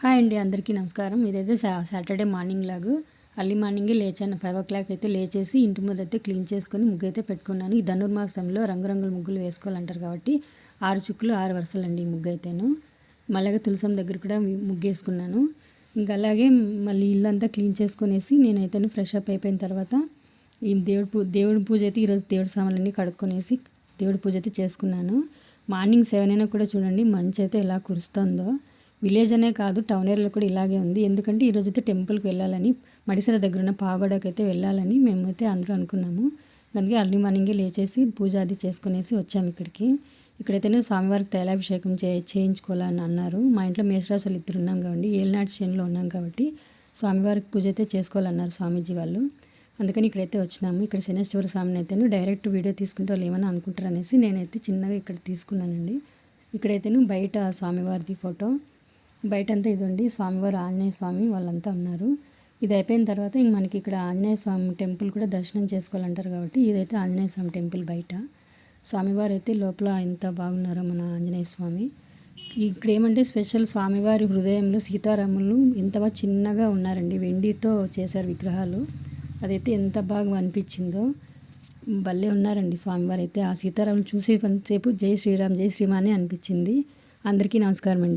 Hi అండి, అందరికీ నమస్కారం. ఇదైతే సాటర్డే మార్నింగ్ లాగా అర్లీ మార్నింగే లేచాను. 5 o'clock అయితే లేచేసి ఇంటి ముందు అయితే క్లీన్ చేసుకొని ముగ్గు అయితే పెట్టుకున్నాను. ఈ ధనుర్మాసంలో రంగురంగుల ముగ్గులు వేసుకోవాలంటారు కాబట్టి 6 చుక్కలు 6 వరుసలండి ఈ ముగ్గు అయితేను. మళ్ళీ తులసం దగ్గర కూడా ముగ్గు వేసుకున్నాను. ఇంకా అలాగే మళ్ళీ ఇల్లంతా క్లీన్ చేసుకునేసి నేనైతే ఫ్రెష్ అప్ అయిపోయిన తర్వాత ఈ దేవుడి పూజ అయితే ఈరోజు దేవుడి సామాన్లన్నీ కడుక్కొనేసి దేవుడి పూజ అయితే చేసుకున్నాను. మార్నింగ్ 7 అయినా కూడా చూడండి మంచి అయితే ఎలా కురుస్తుందో. విలేజ్ అనే కాదు, టౌన్ ఏరియాలో కూడా ఇలాగే ఉంది. ఎందుకంటే ఈరోజైతే టెంపుల్కి వెళ్ళాలని, మడిసల దగ్గర ఉన్న పాగోడకి అయితే వెళ్ళాలని మేమైతే అందరూ అనుకున్నాము. అందుకే అర్లీ మార్నింగే లేచేసి పూజ అది చేసుకునేసి వచ్చాము ఇక్కడికి. ఇక్కడైతేనే స్వామివారికి తైలాభిషేకం చేయించుకోవాలని అన్నారు. మా ఇంట్లో మేషరాశులు ఇద్దరు ఉన్నాం కాబట్టి, ఏళ్ళనాటి శనిలో ఉన్నాం కాబట్టి స్వామివారికి పూజ అయితే చేసుకోవాలన్నారు స్వామీజీ వాళ్ళు. అందుకని ఇక్కడైతే వచ్చినాము. ఇక్కడ శనేశ్వర స్వామిని అయితేను డైరెక్ట్ వీడియో తీసుకుంటే వాళ్ళు ఏమైనా అనుకుంటారు అనేసి నేనైతే చిన్నగా ఇక్కడ తీసుకున్నానండి. ఇక్కడైతేను బయట స్వామివారిది ఫోటో, బయటంతా ఇదండి స్వామివారు, ఆంజనేయ స్వామి వాళ్ళంతా ఉన్నారు. ఇది అయిపోయిన తర్వాత ఇంక మనకి ఇక్కడ ఆంజనేయ స్వామి టెంపుల్ కూడా దర్శనం చేసుకోవాలంటారు కాబట్టి ఇదైతే ఆంజనేయ స్వామి టెంపుల్ బయట. స్వామివారు అయితే లోపల ఎంత బాగున్నారో మన ఆంజనేయ స్వామి. ఇక్కడ ఏమంటే స్పెషల్ స్వామివారి హృదయంలో సీతారాములు ఎంత బాగా చిన్నగా ఉన్నారండి, వెండితో చేశారు విగ్రహాలు. అదైతే ఎంత బాగా అనిపించిందో. భలే ఉన్నారండి స్వామివారు అయితే. ఆ సీతారాములు చూసి కొంతసేపు జై శ్రీరామ్ జై శ్రీరామ్ అని అనిపించింది. అందరికీ నమస్కారం అండి.